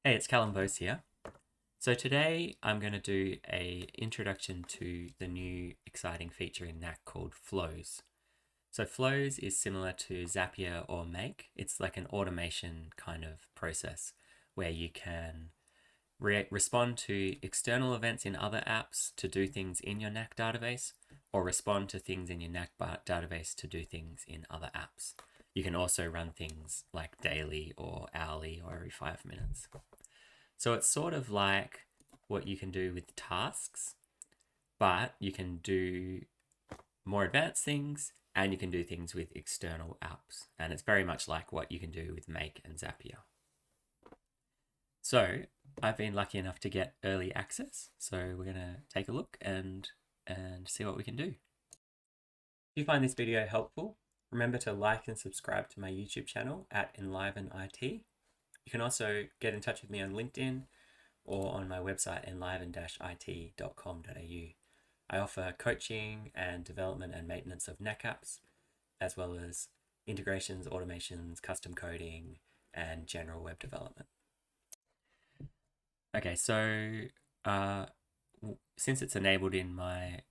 Hey, it's Callum Bose here. So today I'm going to do a introduction to the new exciting feature in Knack called Flows. So Flows is similar to Zapier or Make. It's like an automation kind of process where you can respond to external events in other apps to do things in your Knack database, or respond to things in your Knack database to do things in other apps. You can also run things like daily or hourly or every 5 minutes. So it's sort of like what you can do with tasks, but you can do more advanced things and you can do things with external apps. And it's very much like what you can do with Make and Zapier. So I've been lucky enough to get early access. So we're going to take a look and see what we can do. If you find this video helpful, remember to like and subscribe to my YouTube channel at EnlivenIT. You can also get in touch with me on LinkedIn or on my website enliven-it.com.au. I offer coaching and development and maintenance of Knack apps, as well as integrations, automations, custom coding, and general web development. Okay, so since it's enabled in my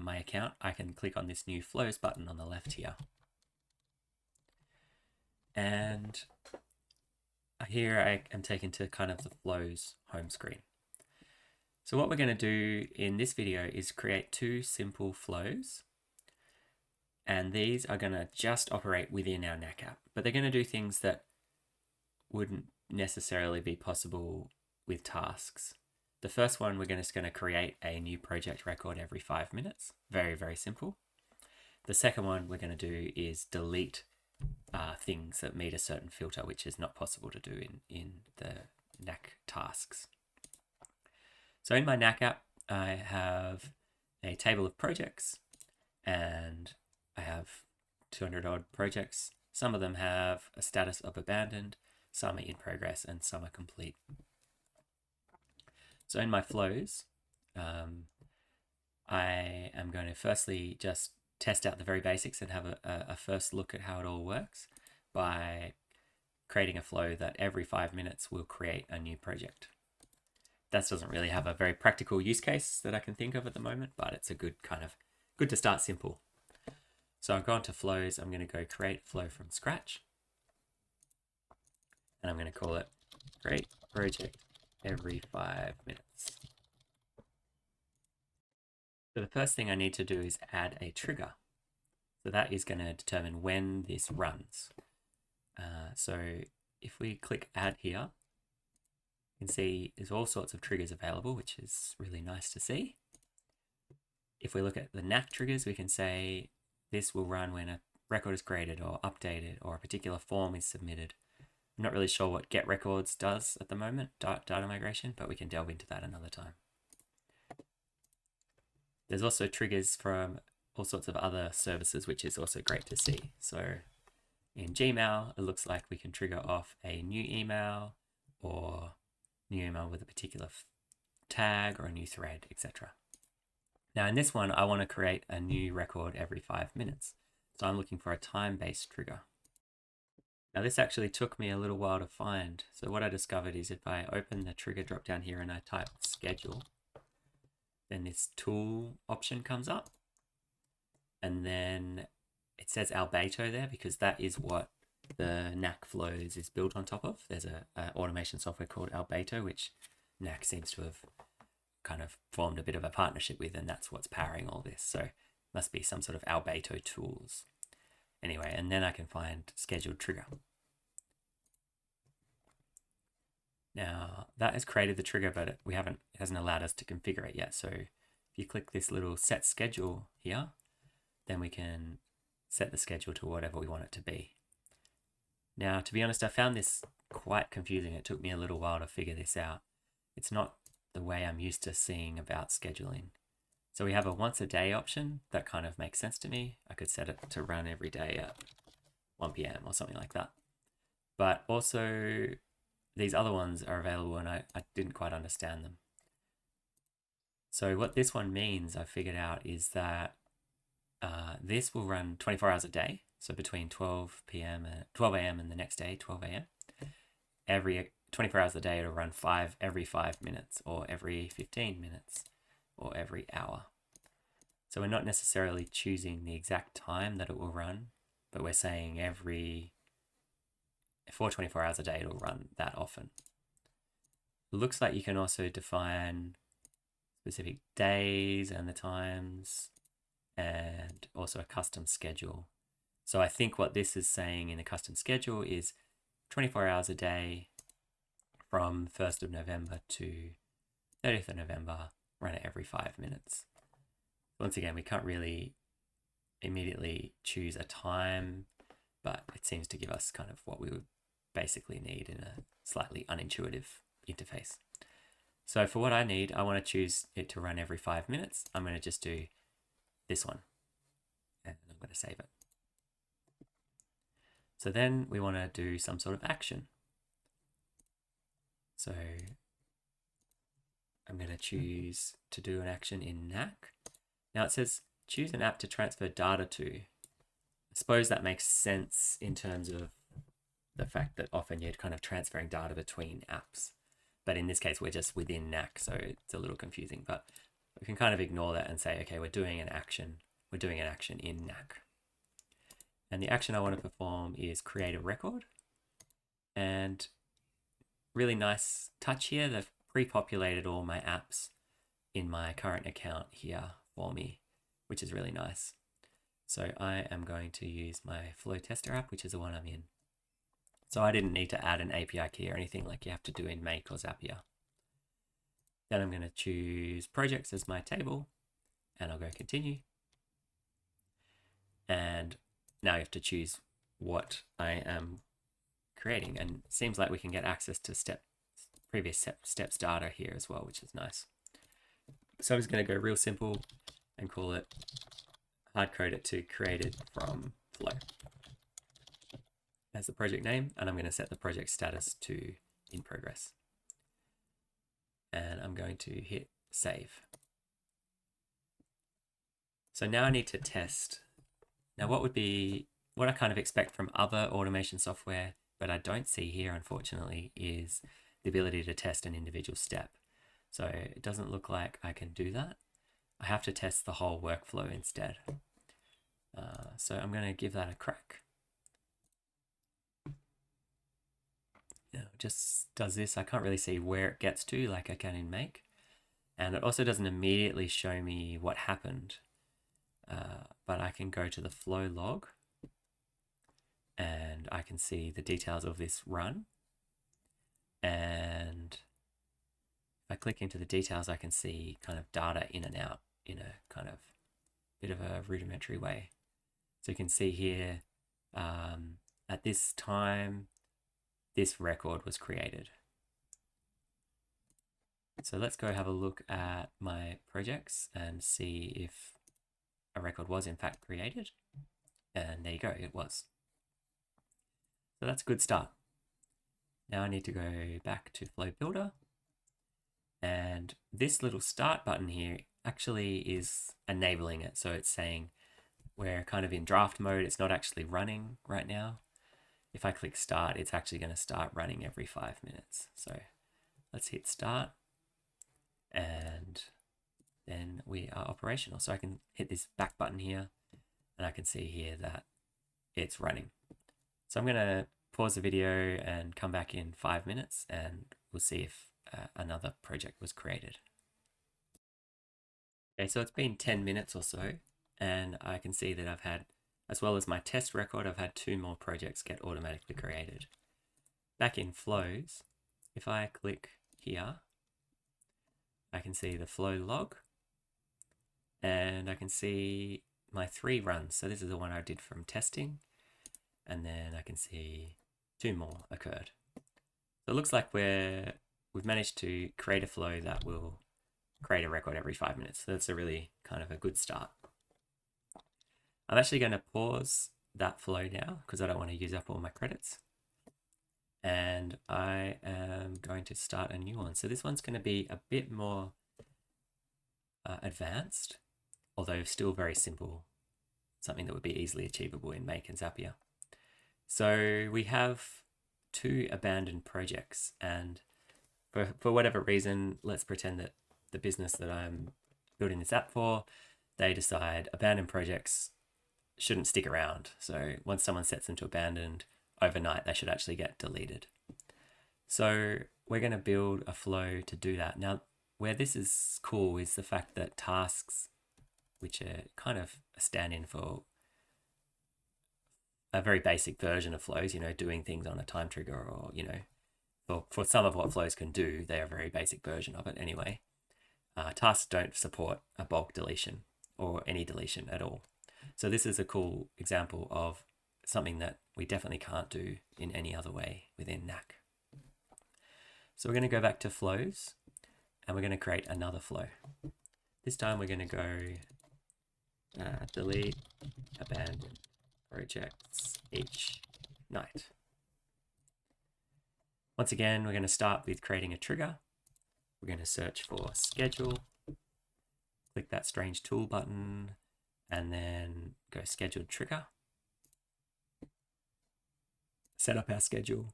account, I can click on this new Flows button on the left here. And here I am taken to kind of the Flows home screen. So what we're going to do in this video is create two simple flows, and these are going to just operate within our Knack app, but they're going to do things that wouldn't necessarily be possible with tasks. The first one, we're just going to create a new project record every 5 minutes. Very, very simple. The second one we're going to do is delete things that meet a certain filter, which is not possible to do in the Knack tasks. So in my Knack app, I have a table of projects, and I have 200 odd projects. Some of them have a status of abandoned, some are in progress, and some are complete. So in my flows, I am going to firstly just test out the very basics and have a first look at how it all works by creating a flow that every 5 minutes will create a new project. That doesn't really have a very practical use case that I can think of at the moment, but it's a good to start simple. So I've gone to flows. I'm going to go create flow from scratch, and I'm going to call it create project every 5 minutes. So the first thing I need to do is add a trigger. So that is going to determine when this runs. So if we click add here, you can see there's all sorts of triggers available, which is really nice to see. If we look at the Knack triggers, we can say this will run when a record is created or updated or a particular form is submitted. I'm not really sure what get records does at the moment, data migration, but we can delve into that another time. There's also triggers from all sorts of other services, which is also great to see. So in Gmail, it looks like we can trigger off a new email or new email with a particular tag or a new thread, etc. Now in this one, I want to create a new record every 5 minutes. So I'm looking for a time-based trigger. Now this actually took me a little while to find. So what I discovered is if I open the trigger drop down here and I type schedule, then this tool option comes up. And then it says Albedo there because that is what the Knack Flows is built on top of. There's a automation software called Albedo, which Knack seems to have kind of formed a bit of a partnership with, and that's what's powering all this. So it must be some sort of Albedo tools. Anyway, and then I can find scheduled trigger. Now that has created the trigger, but it hasn't allowed us to configure it yet. So if you click this little set schedule here, then we can set the schedule to whatever we want it to be. Now, to be honest, I found this quite confusing. It took me a little while to figure this out. It's not the way I'm used to seeing about scheduling. So we have a once a day option that kind of makes sense to me. I could set it to run every day at 1 p.m. or something like that. But also these other ones are available and I didn't quite understand them. So what this one means, I figured out, is that this will run 24 hours a day. So between 12 a.m. and the next day, 12 a.m. Every 24 hours a day, it'll run every 5 minutes, or every 15 minutes, or every hour. So we're not necessarily choosing the exact time that it will run, but we're saying for 24 hours a day, it'll run that often. It looks like you can also define specific days and the times, and also a custom schedule. So I think what this is saying in a custom schedule is 24 hours a day from 1st of November to 30th of November, run it every 5 minutes. Once again, we can't really immediately choose a time, but it seems to give us kind of what we would basically need in a slightly unintuitive interface. So for what I need, I want to choose it to run every 5 minutes. I'm going to just do this one, and I'm going to save it. So then we want to do some sort of action. So I'm going to choose to do an action in Knack. Now it says choose an app to transfer data to. I suppose that makes sense in terms of the fact that often you're kind of transferring data between apps. But in this case, we're just within Knack, so it's a little confusing. But we can kind of ignore that and say, okay, we're doing an action. We're doing an action in Knack. And the action I want to perform is create a record. And really nice touch here, they've pre-populated all my apps in my current account here for me, which is really nice. So I am going to use my Flow Tester app, which is the one I'm in. So I didn't need to add an API key or anything like you have to do in Make or Zapier. Then I'm going to choose projects as my table, and I'll go continue. And now you have to choose what I am creating, and it seems like we can get access to previous steps data here as well, which is nice. So I'm just going to go real simple and call it hard code it to created from Flow as the project name, and I'm going to set the project status to in progress. And I'm going to hit save. So now I need to test. Now what I kind of expect from other automation software, but I don't see here unfortunately, is the ability to test an individual step. So it doesn't look like I can do that. I have to test the whole workflow instead. So I'm going to give that a crack. It just does this. I can't really see where it gets to like I can in Make. And it also doesn't immediately show me what happened. But I can go to the flow log and I can see the details of this run. And if I click into the details, I can see kind of data in and out in a kind of bit of a rudimentary way. So you can see here, at this time, this record was created. So let's go have a look at my projects and see if a record was in fact created. And there you go, it was. So that's a good start. Now I need to go back to Flow Builder. And this little start button here actually is enabling it. So it's saying we're kind of in draft mode. It's not actually running right now. If I click start, it's actually going to start running every 5 minutes. So let's hit start. And then we are operational. So I can hit this back button here and I can see here that it's running. So I'm going to pause the video and come back in 5 minutes and we'll see if another project was created. Okay, so it's been 10 minutes or so and I can see that I've had, as well as my test record, I've had 2 more projects get automatically created. Back in Flows, if I click here, I can see the flow log and I can see my 3 runs. So this is the one I did from testing, and then I can see 2 more occurred. So it looks like we've managed to create a flow that will create a record every 5 minutes. So that's a really kind of a good start. I'm actually going to pause that flow now because I don't want to use up all my credits. And I am going to start a new one. So this one's going to be a bit more advanced, although still very simple, something that would be easily achievable in Make and Zapier. So we have 2 abandoned projects, and for whatever reason, let's pretend that the business that I'm building this app for, they decide abandoned projects shouldn't stick around. So once someone sets them to abandoned, overnight they should actually get deleted. So we're going to build a flow to do that. Now, where this is cool is the fact that tasks, which are kind of a stand-in for a very basic version of flows, doing things on a time trigger, or, for some of what flows can do, they're a very basic version of it anyway. Tasks don't support a bulk deletion or any deletion at all. So this is a cool example of something that we definitely can't do in any other way within Knack. So we're going to go back to flows, and we're going to create another flow. This time we're going to go delete abandoned projects each night. Once again, we're going to start with creating a trigger. We're going to search for schedule, click that strange tool button, and then go scheduled trigger. Set up our schedule.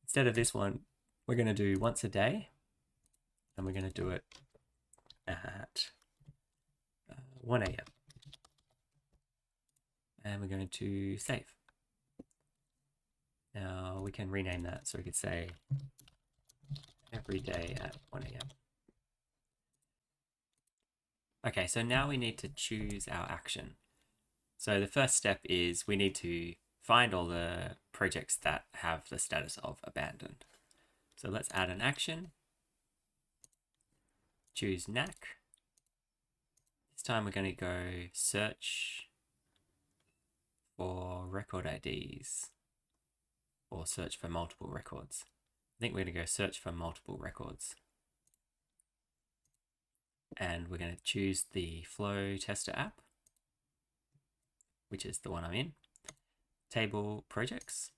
Instead of this one, we're going to do once a day, and we're going to do it at 1 a.m. And we're going to save. Now we can rename that, so we could say every day at 1 a.m. Okay, so now we need to choose our action. So the first step is we need to find all the projects that have the status of abandoned. So let's add an action. Choose Knack. This time we're going to go search for record IDs, or search for multiple records. I think we're going to go search for multiple records. And we're going to choose the Flow Tester app, which is the one I'm in. Table projects.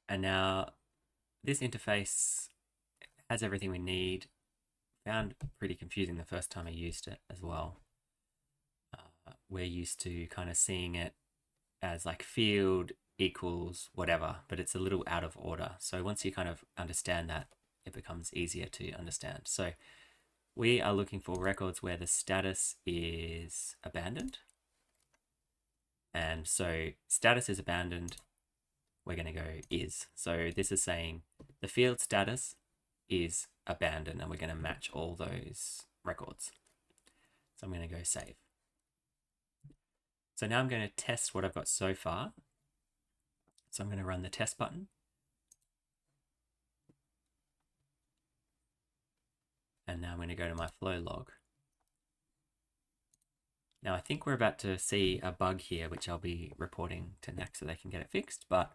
And now this interface has everything we need. Found pretty confusing the first time I used it as well. We're used to kind of seeing it as like field equals whatever, but it's a little out of order. So once you kind of understand that, it becomes easier to understand. So we are looking for records where the status is abandoned. And so status is abandoned, we're going to go is. So this is saying the field status is abandoned, and we're going to match all those records. So I'm going to go save. So now I'm going to test what I've got so far. So I'm going to run the test button. And now I'm going to go to my flow log. Now I think we're about to see a bug here, which I'll be reporting to Knack so they can get it fixed, but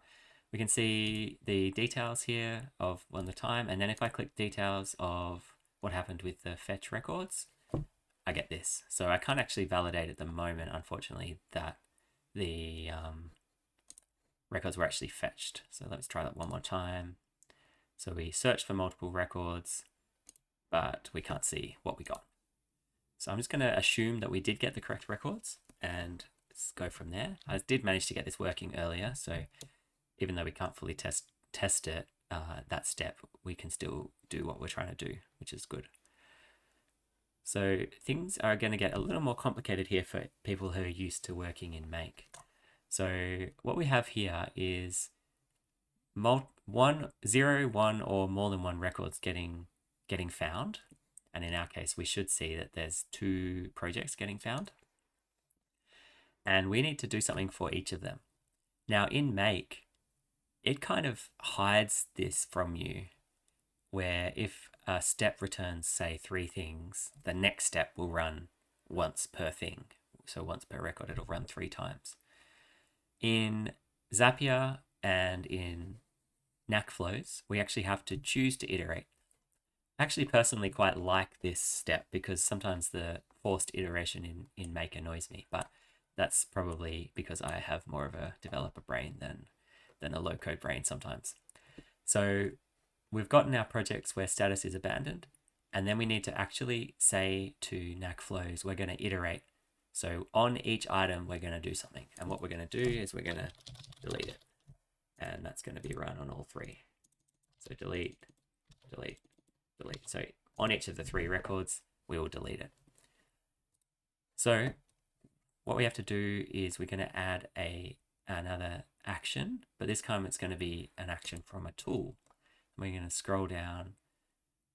we can see the details here of the time. And then if I click details of what happened with the fetch records, I get this. So I can't actually validate at the moment, unfortunately, that the records were actually fetched. So let's try that one more time. So we searched for multiple records, but we can't see what we got. So I'm just going to assume that we did get the correct records and let's go from there. I did manage to get this working earlier, so even though we can't fully test it, that step, we can still do what we're trying to do, which is good. So things are going to get a little more complicated here for people who are used to working in Make. So what we have here is 0, 1, or more than 1 records getting found. And in our case, we should see that there's 2 projects getting found. And we need to do something for each of them. Now in Make, it kind of hides this from you, where if a step returns, say, 3 things, the next step will run once per thing. So once per record, it'll run 3 times. In Zapier and in Knack flows, we actually have to choose to iterate. I actually personally quite like this step because sometimes the forced iteration in Make annoys me, but that's probably because I have more of a developer brain than a low-code brain sometimes. So we've gotten our projects where status is abandoned, and then we need to actually say to Knack flows, we're going to iterate So on each item, we're going to do something. And what we're going to do is we're going to delete it. And that's going to be run on all three. So delete, delete, delete. So on each of the 3 records, we will delete it. So what we have to do is we're going to add another action, but this time it's going to be an action from a tool. We're going to scroll down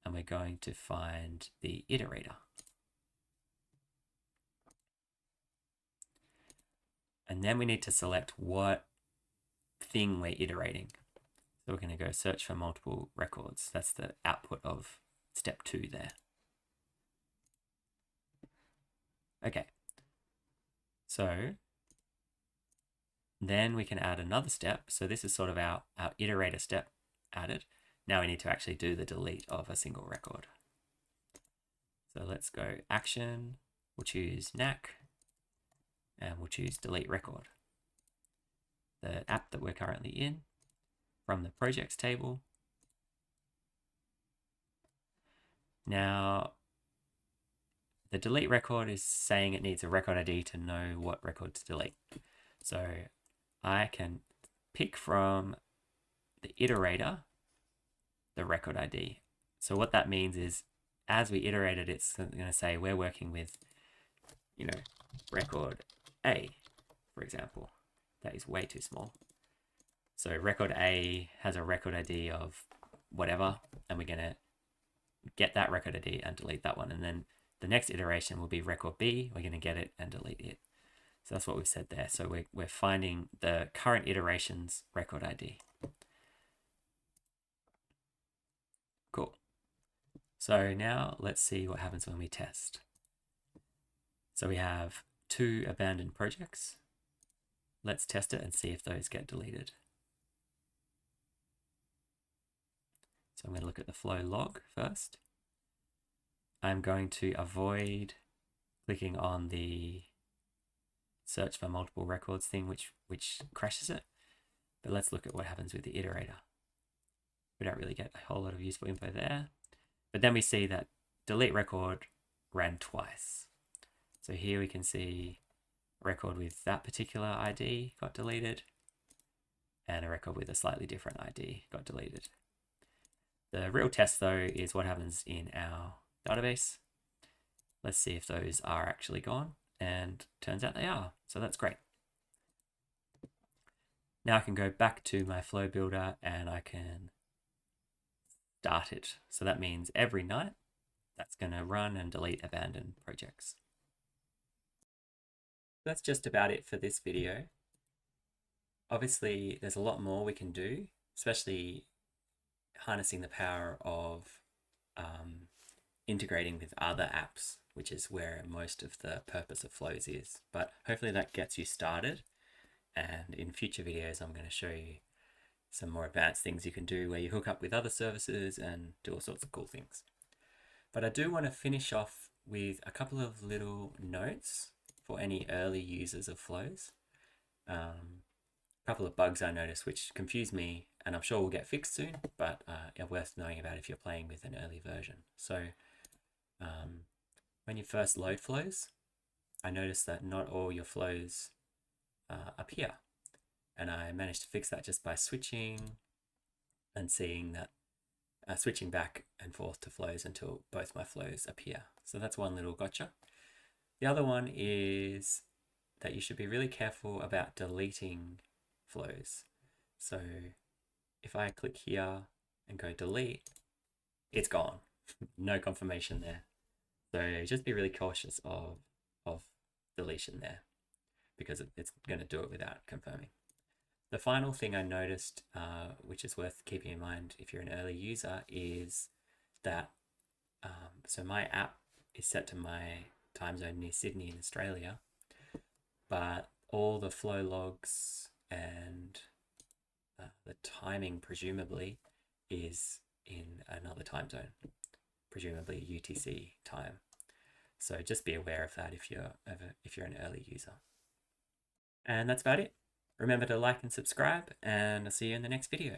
and we're going to find the iterator. And then we need to select what thing we're iterating. So we're going to go search for multiple records. That's the output of step 2 there. Okay. So then we can add another step. So this is sort of our iterator step added. Now we need to actually do the delete of a single record. So let's go action, we'll choose Knack, and we'll choose delete record. The app that we're currently in, from the projects table. Now, the delete record is saying it needs a record ID to know what record to delete. So I can pick from the iterator the record ID. So what that means is as we iterate it, it's going to say we're working with, record A, for example. That is way too small. So record A has a record ID of whatever, and we're going to get that record ID and delete that one. And then the next iteration will be record B. We're going to get it and delete it. So that's what we've said there. So we're finding the current iteration's record ID. Cool. So now let's see what happens when we test. So we have 2 abandoned projects. Let's test it and see if those get deleted. So I'm going to look at the flow log first. I'm going to avoid clicking on the search for multiple records thing, which crashes it. But let's look at what happens with the iterator. We don't really get a whole lot of useful info there. But then we see that delete record ran twice. So here we can see a record with that particular ID got deleted, and a record with a slightly different ID got deleted. The real test though is what happens in our database. Let's see if those are actually gone, and turns out they are. So that's great. Now I can go back to my flow builder and I can start it. So that means every night that's going to run and delete abandoned projects. That's just about it for this video. Obviously, there's a lot more we can do, especially harnessing the power of integrating with other apps, which is where most of the purpose of flows is. But hopefully that gets you started. And in future videos, I'm going to show you some more advanced things you can do where you hook up with other services and do all sorts of cool things. But I do want to finish off with a couple of little notes for any early users of flows. A couple of bugs I noticed which confuse me, and I'm sure will get fixed soon, but are worth knowing about if you're playing with an early version. So when you first load flows, I noticed that not all your flows appear. And I managed to fix that just by switching and seeing that, switching back and forth to flows until both my flows appear. So that's one little gotcha. The other one is that you should be really careful about deleting flows. So if I click here and go delete, it's gone. No confirmation there. So just be really cautious of deletion there, because it's going to do it without confirming. The final thing I noticed, which is worth keeping in mind if you're an early user, is that so my app is set to my time zone near Sydney in Australia, but all the flow logs and the timing presumably is in another time zone, presumably UTC time. So just be aware of that if you're an early user. And that's about it. Remember to like and subscribe, and I'll see you in the next video.